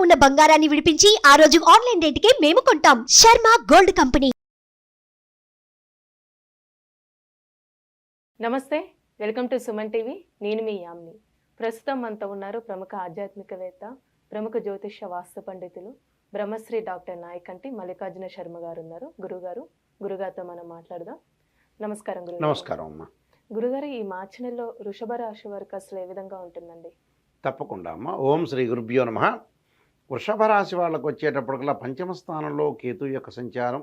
ఉన్న బంగారాన్ని విడిపించి ఆ రోజు ఆన్లైన్ రేటుకే మేము కొంటాం. Sharma gold company. నమస్తే, వెల్కమ్ టు సుమన్ టీవీ. నేను మీ యామ్ని. ప్రస్తుతం మనతో ఉన్నారు ప్రముఖ ఆధ్యాత్మికవేత్త, ప్రముఖ జ్యోతిష్య వాస్తు పండితులు, బ్రహ్మశ్రీ డాక్టర్ నాయకంటి మల్లికార్జున శర్మ గారు ఉన్నారు. గురుగారితో మనం మాట్లాడదాం. నమస్కారం గురుగారు. నమస్కారం అమ్మా. గురుగారు, ఈ మార్చి నెలలో వృషభ రాశి వారికి అసలు ఏ విధంగా ఉంటుందండి? తప్పకుండా అమ్మ. ఓం శ్రీ గురుభ్యో నమః. వృషభ రాశి వాళ్ళకు వచ్చేటప్పటికల్లా పంచమ స్థానంలో కేతు యొక్క సంచారం,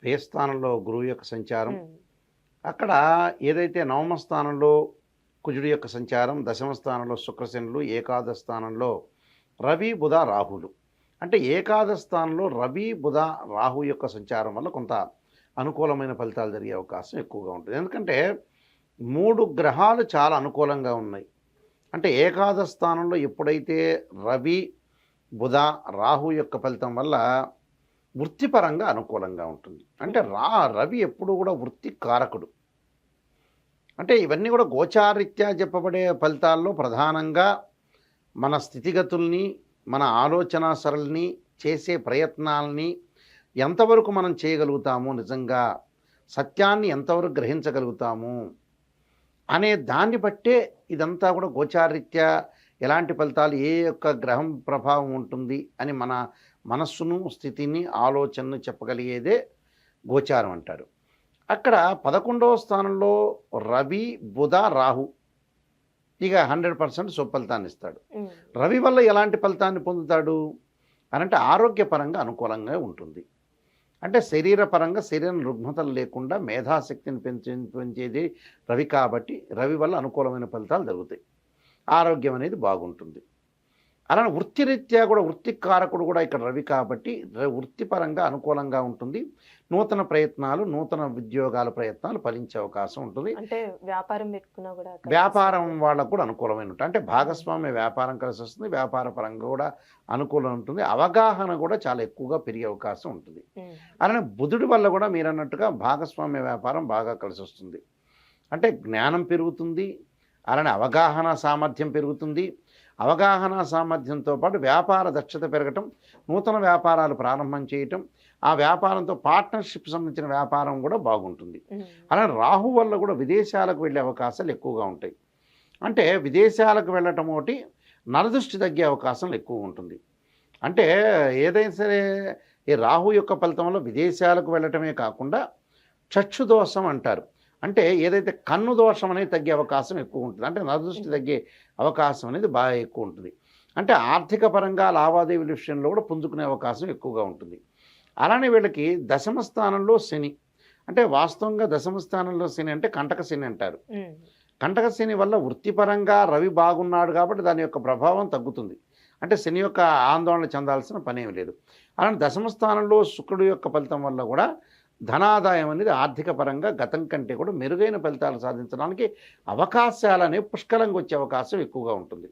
వ్యయ స్థానంలో గురువు యొక్క సంచారం, అక్కడ ఏదైతే నవమ స్థానంలో కుజుడి యొక్క సంచారం, దశమ స్థానంలో శుక్రశనులు, ఏకాదశ స్థానంలో రవి బుధ రాహులు. అంటే ఏకాదశ స్థానంలో రవి బుధ రాహు యొక్క సంచారం వల్ల కొంత అనుకూలమైన ఫలితాలు జరిగే అవకాశం ఎక్కువగా ఉంటుంది. ఎందుకంటే 3 గ్రహాలు చాలా అనుకూలంగా ఉన్నాయి. అంటే ఏకాదశ స్థానంలో ఎప్పుడైతే రవి బుధ రాహు యొక్క ఫలితం వల్ల వృత్తిపరంగా అనుకూలంగా ఉంటుంది. అంటే రవి ఎప్పుడు కూడా వృత్తి కారకుడు. అంటే ఇవన్నీ కూడా గోచారీత్యా చెప్పబడే ఫలితాల్లో ప్రధానంగా మన స్థితిగతుల్ని, మన ఆలోచన సరళిని, చేసే ప్రయత్నాలని ఎంతవరకు మనం చేయగలుగుతాము, నిజంగా సత్యాన్ని ఎంతవరకు గ్రహించగలుగుతాము అనే దాన్ని బట్టే ఇదంతా కూడా గోచారీత్యా ఎలాంటి ఫలితాలు, ఏ యొక్క గ్రహం ప్రభావం ఉంటుంది అని మన మనస్సును, స్థితిని, ఆలోచనను చెప్పగలిగేదే గోచారం అంటారు. అక్కడ 11వ స్థానంలో రవి బుధ రాహు ఇక 100% సుఫలితాన్ని ఇస్తాడు. రవి వల్ల ఎలాంటి ఫలితాన్ని పొందుతాడు అనంటే ఆరోగ్యపరంగా అనుకూలంగా ఉంటుంది. అంటే శరీరపరంగా శరీరం రుగ్మతలు లేకుండా మేధాశక్తిని పెంచేది రవి కాబట్టి రవి వల్ల అనుకూలమైన ఫలితాలు జరుగుతాయి. ఆరోగ్యం అనేది బాగుంటుంది. అలానే వృత్తిరీత్యా కూడా వృత్తికారకుడు కూడా ఇక్కడ రవి కాబట్టి వృత్తిపరంగా అనుకూలంగా ఉంటుంది. నూతన ప్రయత్నాలు, నూతన ఉద్యోగాల ప్రయత్నాలు ఫలించే అవకాశం ఉంటుంది. అంటే వ్యాపారం పెట్టుకున్నా కూడా వ్యాపారం వాళ్ళకు కూడా అనుకూలమైన ఉంటుంది. అంటే భాగస్వామ్య వ్యాపారం కలిసి వస్తుంది. వ్యాపార పరంగా కూడా అనుకూలం ఉంటుంది. అవగాహన కూడా చాలా ఎక్కువగా పెరిగే అవకాశం ఉంటుంది. అలానే బుధుడి వల్ల కూడా మీరు అన్నట్టుగా భాగస్వామ్య వ్యాపారం బాగా కలిసి వస్తుంది. అంటే జ్ఞానం పెరుగుతుంది. అలానే అవగాహన సామర్థ్యం పెరుగుతుంది. అవగాహన సామర్థ్యంతో పాటు వ్యాపార దక్షత పెరగటం, నూతన వ్యాపారాలు ప్రారంభం చేయటం, ఆ వ్యాపారంతో పార్ట్నర్షిప్ సంబంధించిన వ్యాపారం కూడా బాగుంటుంది. అలానే రాహు వల్ల కూడా విదేశాలకు వెళ్ళే అవకాశాలు ఎక్కువగా ఉంటాయి. అంటే విదేశాలకు వెళ్ళటం ఒకటి, నరదృష్టి తగ్గే అవకాశం ఎక్కువ ఉంటుంది. అంటే ఏదైనా సరే ఈ రాహు యొక్క ఫలితం వల్ల విదేశాలకు వెళ్ళటమే కాకుండా చక్షుదోషం అంటారు. అంటే ఏదైతే కన్ను దోషం అనేది తగ్గే అవకాశం ఎక్కువ ఉంటుంది. అంటే నరదృష్టి తగ్గే అవకాశం అనేది బాగా ఎక్కువ ఉంటుంది. అంటే ఆర్థిక పరంగా లావాదేవీల విషయంలో కూడా పుంజుకునే అవకాశం ఎక్కువగా ఉంటుంది. అలానే వీళ్ళకి దశమ స్థానంలో శని, అంటే వాస్తవంగా దశమ స్థానంలో శని అంటే కంటక శని అంటారు. కంటక శని వల్ల వృత్తిపరంగా రవి బాగున్నాడు కాబట్టి దాని యొక్క ప్రభావం తగ్గుతుంది. అంటే శని యొక్క ఆందోళన చెందాల్సిన పనేమి లేదు. అలానే దశమ స్థానంలో శుక్రుడు యొక్క ఫలితం వల్ల కూడా ధనాదాయం అనేది ఆర్థిక పరంగా గతం కంటే కూడా మెరుగైన ఫలితాలు సాధించడానికి అవకాశాలు అనేవి పుష్కలంగా వచ్చే అవకాశం ఎక్కువగా ఉంటుంది.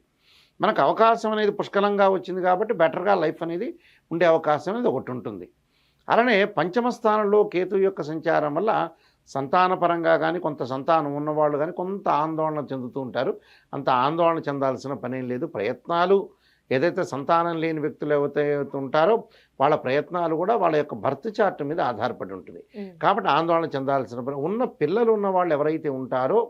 మనకు అవకాశం అనేది పుష్కలంగా వచ్చింది కాబట్టి బెటర్గా లైఫ్ అనేది ఉండే అవకాశం అనేది ఒకటి ఉంటుంది. అలానే పంచమ స్థానంలో కేతు యొక్క సంచారం వల్ల సంతానపరంగా కానీ, కొంత సంతానం ఉన్నవాళ్ళు కానీ కొంత ఆందోళన చెందుతూ ఉంటారు. అంత ఆందోళన చెందాల్సిన పనేం లేదు. ప్రయత్నాలు ఏదైతే సంతానం లేని వ్యక్తులు ఎవరైతే ఉంటారో వాళ్ళ ప్రయత్నాలు కూడా వాళ్ళ యొక్క బర్త్ చార్ట్ మీద ఆధారపడి ఉంటుంది. కాబట్టి ఆందోళన చెందాల్సిన పని ఉన్న పిల్లలు ఉన్న వాళ్ళు ఎవరైతే ఉంటారో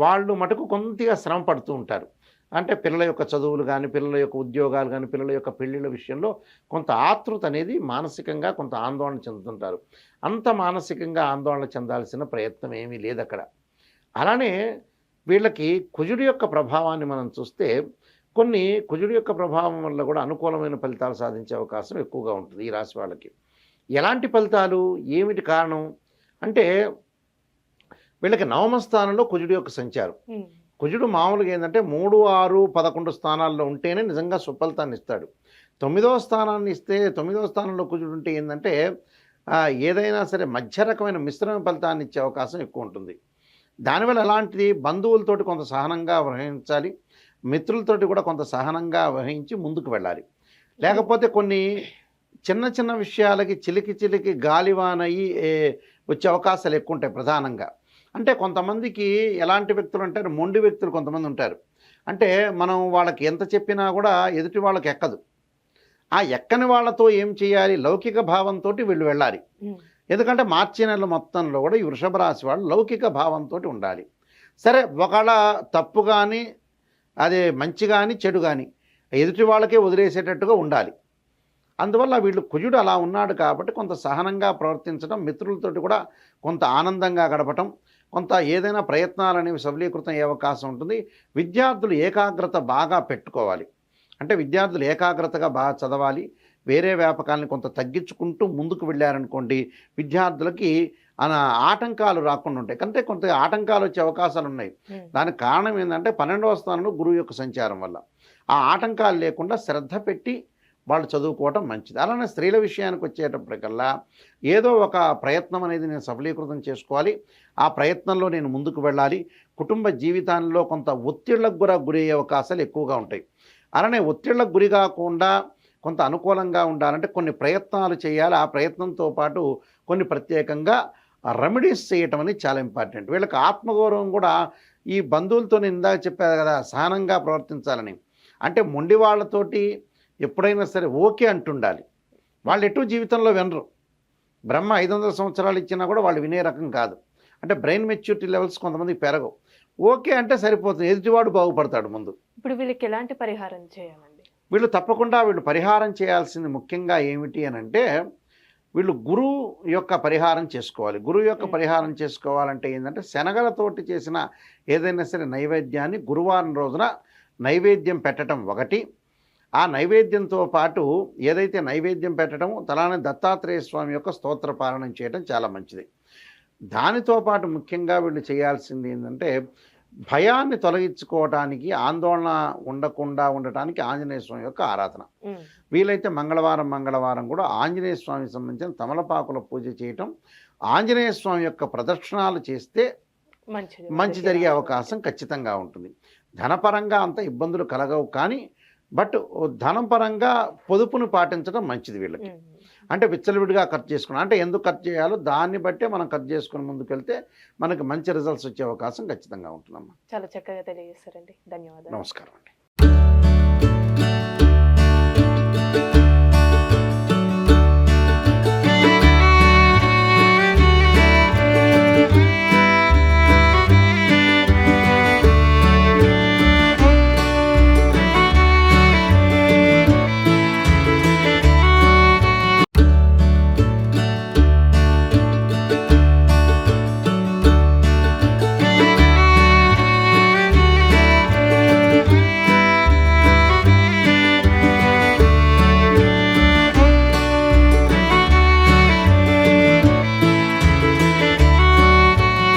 వాళ్ళు మటుకు కొంతగా శ్రమ పడుతూ ఉంటారు. అంటే పిల్లల యొక్క చదువులు కానీ, పిల్లల యొక్క ఉద్యోగాలు కానీ, పిల్లల యొక్క పెళ్ళిళ్ళ విషయంలో కొంత ఆతృత అనేది మానసికంగా కొంత ఆందోళన చెందుతుంటారు. అంత మానసికంగా ఆందోళన చెందాల్సిన ప్రయత్నం ఏమీ లేదు అక్కడ. అలానే వీళ్ళకి కుజుడి యొక్క ప్రభావాన్ని మనం చూస్తే కొన్ని కుజుడి యొక్క ప్రభావం వల్ల కూడా అనుకూలమైన ఫలితాలు సాధించే అవకాశం ఎక్కువగా ఉంటుంది ఈ రాశి వాళ్ళకి. ఎలాంటి ఫలితాలు, ఏమిటి కారణం అంటే వీళ్ళకి నవమ స్థానంలో కుజుడి యొక్క సంచారం. కుజుడు మామూలుగా ఏంటంటే 3, 6, 11 స్థానాల్లో ఉంటేనే నిజంగా సుఫలితాన్ని ఇస్తాడు. 9వ స్థానాన్ని ఇస్తే 9వ స్థానంలో కుజుడు ఉంటే ఏంటంటే ఏదైనా సరే మధ్య రకమైన మిశ్రమ ఫలితాన్ని ఇచ్చే అవకాశం ఎక్కువ ఉంటుంది. దానివల్ల ఎలాంటిది, బంధువులతోటి కొంత సహనంగా వహించాలి, మిత్రులతోటి కూడా కొంత సహనంగా వహించి ముందుకు వెళ్ళాలి. లేకపోతే కొన్ని చిన్న చిన్న విషయాలకి చిలికి గాలివానయ్యి వచ్చే అవకాశాలు ఎక్కువ ఉంటాయి ప్రధానంగా. అంటే కొంతమందికి ఎలాంటి వ్యక్తులు అంటారు, మొండి వ్యక్తులు కొంతమంది ఉంటారు. అంటే మనం వాళ్ళకి ఎంత చెప్పినా కూడా ఎదుటి వాళ్ళకి ఎక్కదు. ఆ ఎక్కని వాళ్ళతో ఏం చేయాలి, లౌకిక భావంతో వీళ్ళు వెళ్ళాలి. ఎందుకంటే మార్చి నెల మొత్తంలో కూడా ఈ వృషభ రాశి వాళ్ళు లౌకిక భావంతో ఉండాలి. సరే ఒకవేళ తప్పు కానీ అదే మంచి కానీ చెడు కానీ ఎదుటి వాళ్ళకే వదిలేసేటట్టుగా ఉండాలి. అందువల్ల వీళ్ళు కుజుడు అలా ఉన్నాడు కాబట్టి కొంత సహనంగా ప్రవర్తించడం, మిత్రులతోటి కూడా కొంత ఆనందంగా గడపటం, కొంత ఏదైనా ప్రయత్నాలు అనేవి సఫలీకృతం అయ్యే అవకాశం ఉంటుంది. విద్యార్థులు ఏకాగ్రత బాగా పెట్టుకోవాలి. అంటే విద్యార్థులు ఏకాగ్రతగా బాగా చదవాలి. వేరే వ్యాపకాలను కొంత తగ్గించుకుంటూ ముందుకు వెళ్ళారనుకోండి, విద్యార్థులకి ఆటంకాలు రాకుండా ఉంటాయి. కంటే కొంత ఆటంకాలు వచ్చే అవకాశాలు ఉన్నాయి. దానికి కారణం ఏంటంటే 12వ స్థానంలో గురువు యొక్క సంచారం వల్ల. ఆ ఆటంకాలు లేకుండా శ్రద్ధ పెట్టి వాళ్ళు చదువుకోవటం మంచిది. అలానే స్త్రీల విషయానికి వచ్చేటప్పటికల్లా ఏదో ఒక ప్రయత్నం అనేది నేను సఫలీకృతం చేసుకోవాలి, ఆ ప్రయత్నంలో నేను ముందుకు వెళ్ళాలి. కుటుంబ జీవితాల్లో కొంత ఒత్తిళ్లకు కూడా గురయ్యే అవకాశాలు ఎక్కువగా ఉంటాయి. అలానే ఒత్తిళ్లకు గురి కాకుండా కొంత అనుకూలంగా ఉండాలంటే కొన్ని ప్రయత్నాలు చేయాలి. ఆ ప్రయత్నంతో పాటు కొన్ని ప్రత్యేకంగా రెమెడీస్ చేయటం అనేది చాలా ఇంపార్టెంట్. వీళ్ళకి ఆత్మగౌరవం కూడా ఈ బంధువులతో నేను ఇందాక చెప్పాను కదా, సహనంగా ప్రవర్తించాలని. అంటే మొండి వాళ్ళతోటి ఎప్పుడైనా సరే ఓకే అంటుండాలి. వాళ్ళు ఎటు జీవితంలో వినరు. బ్రహ్మ 500 సంవత్సరాలు ఇచ్చినా కూడా వాళ్ళు వినే రకం కాదు. అంటే బ్రెయిన్ మెచ్యూరిటీ లెవెల్స్ కొంతమందికి పెరగవు. ఓకే అంటే సరిపోతుంది, ఎదుటివాడు బాగుపడతాడు ముందు. ఇప్పుడు వీళ్ళకి ఎలాంటి పరిహారం చేయాలండి? వీళ్ళు తప్పకుండా పరిహారం చేయాల్సింది ముఖ్యంగా ఏమిటి అని అంటే, వీళ్ళు గురువు యొక్క పరిహారం చేసుకోవాలి. గురువు యొక్క పరిహారం చేసుకోవాలంటే ఏంటంటే, శనగలతోటి చేసిన ఏదైనా సరే నైవేద్యాన్ని గురువారం రోజున నైవేద్యం పెట్టడం ఒకటి. ఆ నైవేద్యంతో పాటు ఏదైతే నైవేద్యం పెట్టడమో తలానే దత్తాత్రేయ స్వామి యొక్క స్తోత్ర పారాయణం చేయడం చాలా మంచిది. దానితో పాటు ముఖ్యంగా వీళ్ళు చేయాల్సింది ఏంటంటే, భయాన్ని తొలగించుకోవడానికి, ఆందోళన ఉండకుండా ఉండటానికి ఆంజనేయ స్వామి యొక్క ఆరాధన. వీలైతే మంగళవారం కూడా ఆంజనేయ స్వామికి సంబంధించిన తమలపాకుల పూజ చేయటం, ఆంజనేయ స్వామి యొక్క ప్రదక్షిణాలు చేస్తే మంచి జరిగే అవకాశం ఖచ్చితంగా ఉంటుంది. ధనపరంగా అంత ఇబ్బందులు కలగవు, కానీ ధనం పరంగా పొదుపును పాటించడం మంచిది వీళ్ళకి. అంటే విచ్చలవిడిగా ఖర్చు చేసుకున్నాం అంటే ఎందుకు ఖర్చు చేయాలో దాన్ని బట్టే మనం ఖర్చు చేసుకుని ముందుకెళ్తే మనకి మంచి రిజల్ట్స్ వచ్చే అవకాశం ఖచ్చితంగా ఉంటుందమ్మా. చాలా చక్కగా తెలియజేస్తారండి. ధన్యవాదాలు. నమస్కారం అండి.